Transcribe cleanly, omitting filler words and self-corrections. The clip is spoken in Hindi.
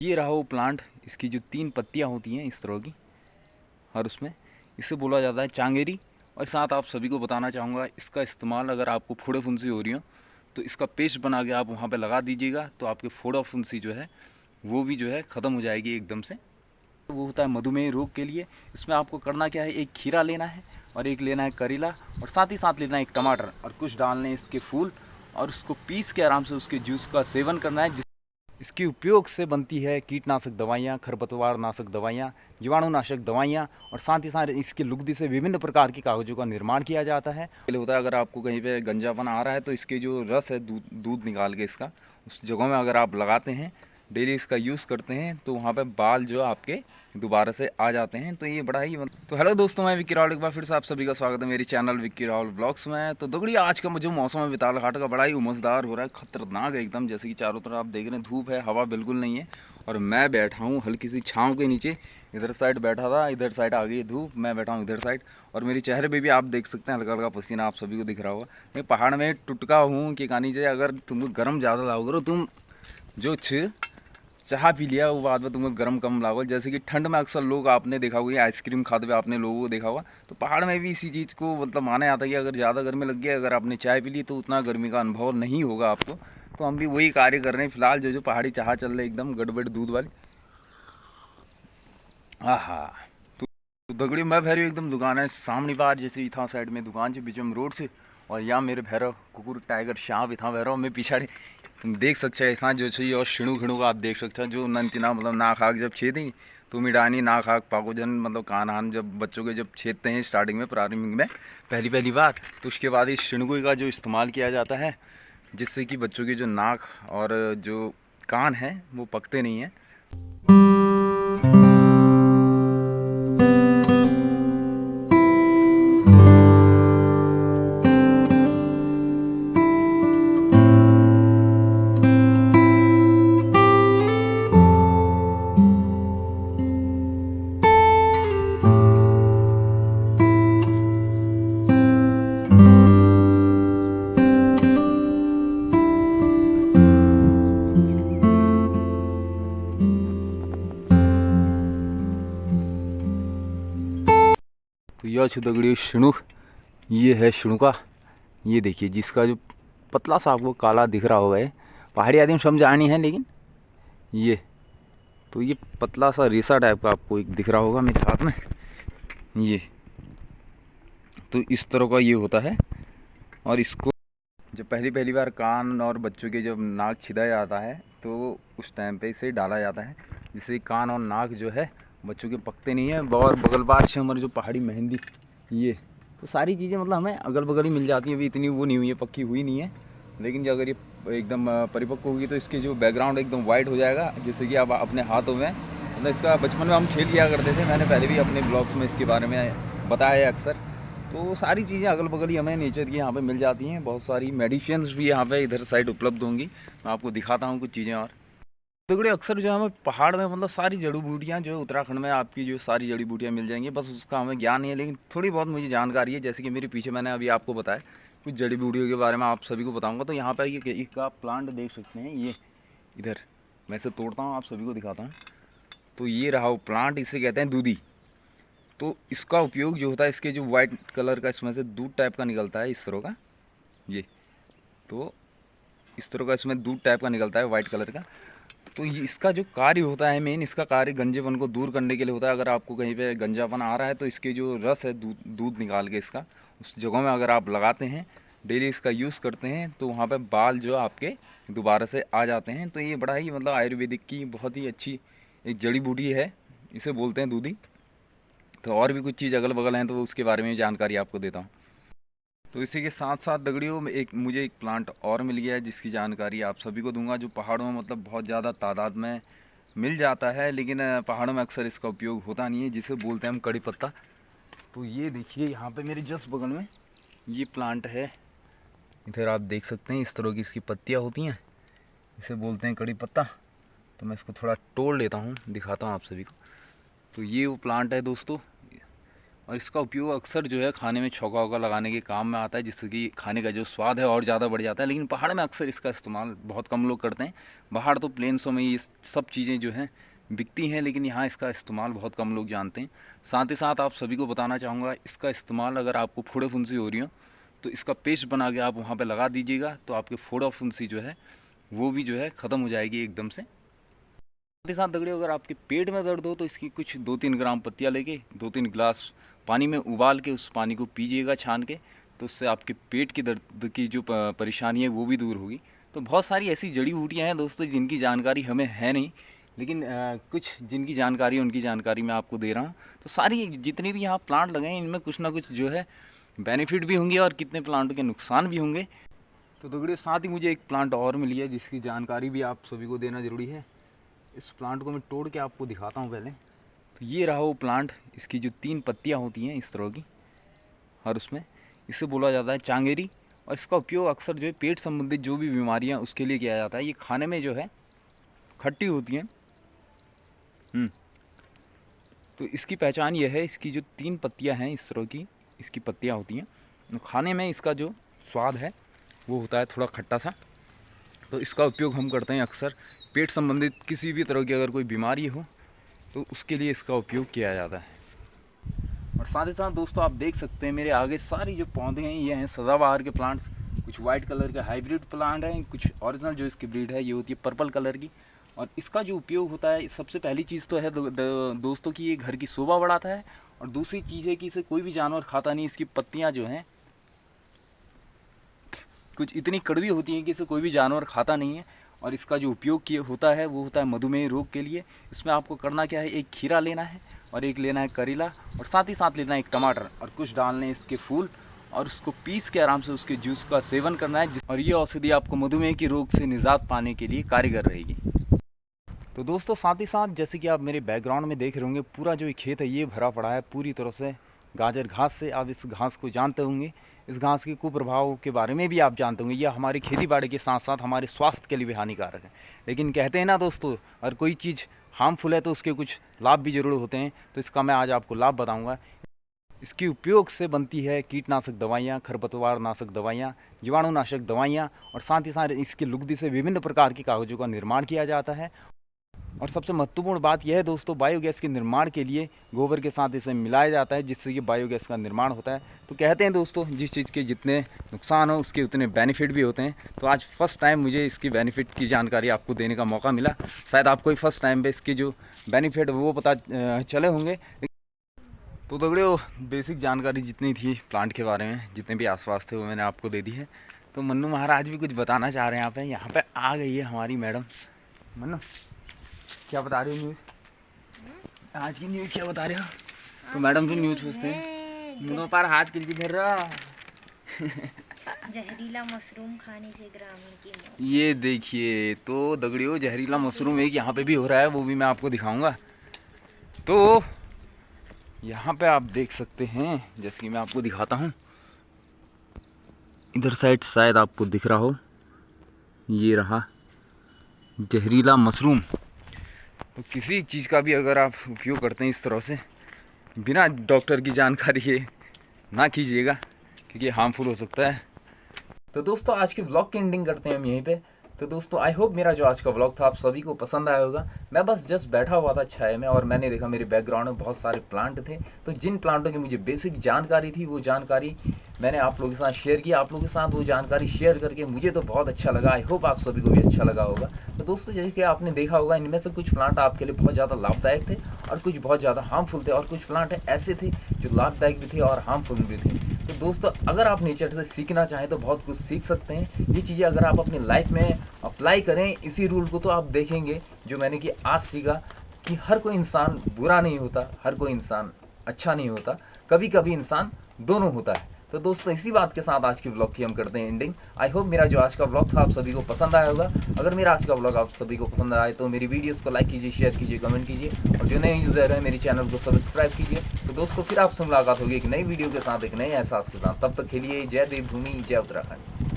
ये रहा वो प्लांट। इसकी जो 3 पत्तियाँ होती हैं इस तरह की, और उसमें इसे बोला जाता है चांगेरी। और साथ आप सभी को बताना चाहूँगा, इसका इस्तेमाल अगर आपको फोड़े फुंसी हो रही हो तो इसका पेस्ट बना के आप वहाँ पे लगा दीजिएगा, तो आपके फोड़ा फुंसी जो है वो भी जो है ख़त्म हो जाएगी एकदम से। तो वो होता है मधुमेह रोग के लिए। इसमें आपको करना क्या है, एक खीरा लेना है और एक लेना है करेला, और साथ ही साथ लेना है एक टमाटर, और कुछ डालने इसके फूल, और उसको पीस के आराम से उसके जूस का सेवन करना है। इसके उपयोग से बनती है कीटनाशक दवाइयाँ, खरपतवार नाशक दवाइयाँ, जीवाणुनाशक दवाइयाँ, और साथ ही साथ इसकी लुगदी से विभिन्न प्रकार की कागज़ों का निर्माण किया जाता है। होता है अगर आपको कहीं पे गंजापन आ रहा है तो इसके जो रस है, दूध निकाल के इसका उस जगहों में अगर आप लगाते हैं, डेली इसका यूज़ करते हैं, तो वहाँ पे बाल जो आपके दोबारा से आ जाते हैं। तो ये बड़ा ही तो हेलो दोस्तों, मैं विक्की राहुल, एक बार फिर से आप सभी का स्वागत है मेरी चैनल विक्की राहुल ब्लॉग्स में। तो दगड़ी आज का जो मौसम है वितालघाट का, बड़ा ही उमसदार हो रहा है, खतरनाक है एकदम। जैसे कि चारों तरफ आप देख रहे हैं धूप है, हवा बिल्कुल नहीं है, और मैं बैठा हूँ हल्की सी छाँव के नीचे। इधर साइड बैठा था, इधर साइड आ गई धूप, मैं बैठा हूँ इधर साइड, और मेरे चेहरे पे भी आप देख सकते हैं हल्का हल्का पसीना आप सभी को दिख रहा होगा। मैं पहाड़ में टुटका हूँ कि कहानी चाहिए, अगर तुम गर्म ज़्यादा लाओगे तो तुम जो चाह पी लिया वो बाद में तुम्हें गर्म कम लागो। जैसे कि ठंड में अक्सर लोग आपने देखा होगा, आइसक्रीम खाते हुए आपने लोगों को देखा होगा, तो पहाड़ में भी इसी चीज़ को मतलब माना जाता है कि अगर ज़्यादा गर्मी लग गई, अगर आपने चाय पी ली तो उतना गर्मी का अनुभव नहीं होगा आपको। तो हम भी वही कार्य कर रहे हैं फिलहाल, जो पहाड़ी चाह चल रही एकदम गड़बड़ दूध वाली। आहा। तो दगड़ी मैं भैरव एकदम दुकान है सामने बार, जैसे इतना साइड में दुकान से बीच में रोड से, और यहाँ मेरे भैरव कुकुर टाइगर शाम इतना भैरव मैं पिछाड़ी तुम देख सकते हैं ऐसा जो चाहिए। और शिणु खिणु का आप देख सकते हैं जो नंतिना मतलब नाक आग जब छेदी तो मिडानी नाक आग पाकोजन मतलब कान हान जब बच्चों के जब छेदते हैं स्टार्टिंग में प्रारंभिक में पहली बार, तो उसके बाद इस शिणुगुई का जो इस्तेमाल किया जाता है, जिससे कि बच्चों की जो नाक और जो कान है वो पकते नहीं हैं। तो यह दगड़ी शिणु, ये है शिणु का। ये देखिए जिसका जो पतला सा आपको काला दिख रहा होगा, है पहाड़ी आदमी समझ आनी है, लेकिन ये तो ये पतला सा रेसा टाइप का आपको एक दिख रहा होगा मेरे हाथ में। ये तो इस तरह का ये होता है, और इसको जब पहली बार कान और बच्चों के जब नाक छिदा जाता है तो उस टाइम पे इसे डाला जाता है, जिससे कान और नाक जो है बच्चों के पकते नहीं है। और बगल बार से हमारी जो पहाड़ी मेहंदी, ये तो सारी चीज़ें मतलब हमें अगल बगल ही मिल जाती हैं। अभी इतनी वो नहीं हुई है, पक्की हुई नहीं है, लेकिन जो अगर ये एकदम परिपक्व होगी तो इसके जो बैकग्राउंड एकदम वाइट हो जाएगा, जिससे कि आप अपने हाथों में मतलब इसका बचपन में हम खेल लिया करते थे। मैंने पहले भी अपने ब्लॉग्स में इसके बारे में बताया है अक्सर। तो सारी चीज़ें अगल बगल ही हमें नेचर की यहाँ पे मिल जाती हैं। बहुत सारी मेडिसिन्स भी यहाँ पे इधर साइड उपलब्ध होंगी, मैं आपको दिखाता हूँ कुछ चीज़ें। और तो अक्सर जो हमें पहाड़ में मतलब सारी जड़ी बूटियाँ जो उत्तराखंड में आपकी जो सारी जड़ी बूटियाँ मिल जाएंगी, बस उसका हमें ज्ञान नहीं है, लेकिन थोड़ी बहुत मुझे जानकारी है। जैसे कि मेरे पीछे मैंने अभी आपको बताया कुछ जड़ी बूटियों के बारे में आप सभी को बताऊँगा। तो यहाँ पर ये एक आप प्लांट देख सकते हैं, ये इधर मैं इसे तोड़ता हूँ, आप सभी को दिखाता हूँ। तो ये रहा वो प्लांट, इसे कहते हैं दूधी। तो इसका उपयोग जो होता है, इसके जो वाइट कलर का इसमें से दूध टाइप का निकलता है इस तरह का, ये तो इस तरह का इसमें दूध टाइप का निकलता है वाइट कलर का। तो ये इसका जो कार्य होता है मेन, इसका कार्य गंजेपन को दूर करने के लिए होता है। अगर आपको कहीं पे गंजापन आ रहा है तो इसके जो रस है दूध निकाल के इसका उस जगहों में अगर आप लगाते हैं, डेली इसका यूज़ करते हैं, तो वहाँ पे बाल जो आपके दोबारा से आ जाते हैं। तो ये बड़ा ही मतलब आयुर्वेदिक की बहुत ही अच्छी एक जड़ी बूटी है, इसे बोलते हैं दूधी। तो और भी कुछ चीज़ अगल बगल हैं तो उसके बारे में जानकारी आपको देता हूँ। तो इसी के साथ साथ दगड़ियों में मुझे एक प्लांट और मिल गया है, जिसकी जानकारी आप सभी को दूंगा, जो पहाड़ों में मतलब बहुत ज़्यादा तादाद में मिल जाता है, लेकिन पहाड़ों में अक्सर इसका उपयोग होता नहीं है, जिसे बोलते हैं हम कड़ी पत्ता। तो ये देखिए यहाँ पे मेरे जस्ट बगल में ये प्लांट है, इधर आप देख सकते हैं इस तरह की इसकी पत्तियाँ होती हैं, इसे बोलते हैं कड़ी पत्ता। तो मैं इसको थोड़ा तोड़ लेता हूँ, दिखाता हूँ आप सभी को। तो ये वो प्लांट है दोस्तों, और इसका उपयोग अक्सर जो है खाने में छौंका वौका लगाने के काम में आता है, जिससे कि खाने का जो स्वाद है और ज़्यादा बढ़ जाता है। लेकिन पहाड़ में अक्सर इसका इस्तेमाल बहुत कम लोग करते हैं। बाहर तो प्लेन्सों में ये सब चीज़ें जो हैं बिकती हैं, लेकिन यहाँ इसका इस्तेमाल बहुत कम लोग जानते हैं। साथ ही साथ आप सभी को बताना चाहूँगा, इसका इस्तेमाल अगर आपको फोड़े फुंसी हो रही हो तो इसका पेस्ट बना के आप वहाँ पर लगा दीजिएगा, तो आपके फोड़ा फुंसी जो है वो भी जो है ख़त्म हो जाएगी एकदम से। साथ ही साथ दगड़ियों, अगर आपके पेट में दर्द हो तो इसकी कुछ 2-3 ग्राम पत्तियाँ लेके 2-3 गिलास पानी में उबाल के उस पानी को पीजिएगा छान के, तो उससे आपके पेट की दर्द की जो परेशानी है वो भी दूर होगी। तो बहुत सारी ऐसी जड़ी बूटियाँ हैं दोस्तों जिनकी जानकारी हमें है नहीं, लेकिन कुछ जिनकी जानकारी है उनकी जानकारी मैं आपको दे रहा हूँ। तो सारी जितने भी यहाँ प्लांट लगे हैं इनमें कुछ ना कुछ जो है बेनिफिट भी होंगे और कितने प्लांटों के नुकसान भी होंगे। तो दगड़ियों, साथ ही मुझे एक प्लांट और मिली है जिसकी जानकारी भी आप सभी को देना ज़रूरी है। इस प्लांट को मैं तोड़ के आपको दिखाता हूँ पहले। तो ये रहा वो प्लांट, इसकी जो 3 पत्तियाँ होती हैं इस तरह की, और उसमें इसे बोला जाता है चांगेरी। और इसका उपयोग अक्सर जो है पेट संबंधित जो भी बीमारियाँ उसके लिए किया जाता है। ये खाने में जो है खट्टी होती हैं। तो इसकी पहचान ये है, इसकी जो 3 पत्तियाँ हैं इस तरह की इसकी पत्तियाँ होती हैं, तो खाने में इसका जो स्वाद है वो होता है थोड़ा खट्टा सा। तो इसका उपयोग हम करते हैं अक्सर पेट संबंधित किसी भी तरह की अगर कोई बीमारी हो तो उसके लिए इसका उपयोग किया जाता है। और साथ ही साथ दोस्तों, आप देख सकते हैं मेरे आगे सारी जो पौधे हैं ये हैं सदाबहार के प्लांट्स। कुछ वाइट कलर के हाइब्रिड प्लांट हैं, कुछ ओरिजिनल जो इसकी ब्रीड है ये होती है पर्पल कलर की। और इसका जो उपयोग होता है, सबसे पहली चीज़ तो है दोस्तों कि ये घर की शोभा बढ़ाता है, और दूसरी चीज़ है कि इसे कोई भी जानवर खाता नहीं। इसकी पत्तियाँ जो हैं कुछ इतनी कड़वी होती हैं कि इसे कोई भी जानवर खाता नहीं है। और इसका जो उपयोग किया होता है वो होता है मधुमेह रोग के लिए। इसमें आपको करना क्या है, एक खीरा लेना है और एक लेना है करेला, और साथ ही साथ लेना है एक टमाटर, और कुछ डालने हैं इसके फूल, और उसको पीस के आराम से उसके जूस का सेवन करना है। और ये औषधि आपको मधुमेह की रोग से निजात पाने के लिए कारगर रहेगी। तो दोस्तों, साथ ही साथ जैसे कि आप मेरे बैकग्राउंड में देख रहे होंगे, पूरा जो खेत है ये भरा पड़ा है पूरी तरह से गाजर घास से। आप इस घास को जानते होंगे, इस घास के कुप्रभाव के बारे में भी आप जानते होंगे। यह हमारी खेती बाड़ी के साथ साथ हमारे स्वास्थ्य के लिए भी हानिकारक है। लेकिन कहते हैं ना दोस्तों, अगर कोई चीज़ हार्मफुल है तो उसके कुछ लाभ भी जरूर होते हैं। तो इसका मैं आज आपको लाभ बताऊंगा। इसके उपयोग से बनती है कीटनाशक दवाइयाँ, खरपतवार नाशक दवाइयाँ, जीवाणुनाशक दवाइयाँ, और साथ ही साथ इसकी लुगदी से विभिन्न प्रकार के कागज़ों का निर्माण किया जाता है। और सबसे महत्वपूर्ण बात यह है दोस्तों, बायोगैस के निर्माण के लिए गोबर के साथ इसे मिलाया जाता है, जिससे कि बायोगैस का निर्माण होता है। तो कहते हैं दोस्तों, जिस चीज़ के जितने नुकसान हो उसके उतने बेनिफिट भी होते हैं। तो आज फर्स्ट टाइम मुझे इसकी बेनिफिट की जानकारी आपको देने का मौका मिला। शायद आपको फर्स्ट टाइम पे इसकी जो बेनिफिट वो पता चले होंगे। तो दगड़ियों, बेसिक जानकारी जितनी थी प्लांट के बारे में, जितने भी आसपास थे वो मैंने आपको दे दी है। तो मन्नू महाराज भी कुछ बताना चाह रहे हैं। यहाँ पे आ गई है हमारी मैडम। मन्नू, क्या बता रहे हो न्यूज़? आज की न्यूज़ क्या बता रहे हो? तो मैडम भी न्यूज़ पूछते हैं। मुँह पर हाथ किलकी फिर रहा। जहरीला मशरूम खाने से ग्रामीण की मौत। ये देखिए, तो दगड़ियों, जहरीला मशरूम एक यहाँ पे भी हो रहा है, वो भी मैं आपको दिखाऊंगा। तो यहाँ पे आप देख सकते हैं, जैसे कि मैं आपको दिखाता हूँ, इधर साइड शायद आपको दिख रहा हो, ये रहा जहरीला मशरूम। तो किसी चीज़ का भी अगर आप उपयोग करते हैं इस तरह से बिना डॉक्टर की जानकारी के ना कीजिएगा, क्योंकि हार्मफुल हो सकता है। तो दोस्तों, आज के व्लॉग की एंडिंग करते हैं हम यहीं पे। तो दोस्तों, आई होप मेरा जो आज का व्लॉग था आप सभी को पसंद आया होगा। मैं बस जस्ट बैठा हुआ था छाया में, और मैंने देखा मेरे बैकग्राउंड में बहुत सारे प्लांट थे। तो जिन प्लांटों की मुझे बेसिक जानकारी थी वो जानकारी मैंने आप लोगों के साथ शेयर की। आप लोगों के साथ वो जानकारी शेयर करके मुझे तो बहुत अच्छा लगा। आई होप आप सभी को भी अच्छा लगा होगा। तो दोस्तों, जैसे कि आपने देखा होगा, इनमें से कुछ प्लांट आपके लिए बहुत ज़्यादा लाभदायक थे और कुछ बहुत ज़्यादा हार्मफुल थे, और कुछ प्लांट ऐसे थे जो लाभदायक भी थे और हार्मफुल भी थे। तो दोस्तों, अगर आप नेचर से सीखना चाहें तो बहुत कुछ सीख सकते हैं। ये चीज़ें अगर आप अपनी लाइफ में अप्लाई करें इसी रूल को, तो आप देखेंगे जो मैंने कि आज सीखा कि हर कोई इंसान बुरा नहीं होता, हर कोई इंसान अच्छा नहीं होता, कभी कभी इंसान दोनों होता है। तो दोस्तों, इसी बात के साथ आज की व्लॉग की हम करते हैं एंडिंग। आई होप मेरा जो आज का व्लॉग था आप सभी को पसंद आया होगा। अगर मेरा आज का व्लॉग आप सभी को पसंद आए तो मेरी वीडियोस को लाइक कीजिए, शेयर कीजिए, कमेंट कीजिए, और जो नए यूज़र हैं मेरे चैनल को सब्सक्राइब कीजिए। तो दोस्तों, फिर आपसे मुलाकात होगी एक नई वीडियो के साथ, एक नए एहसास के साथ। तब तक के लिए जय देवभूमि, जय उत्तराखंड।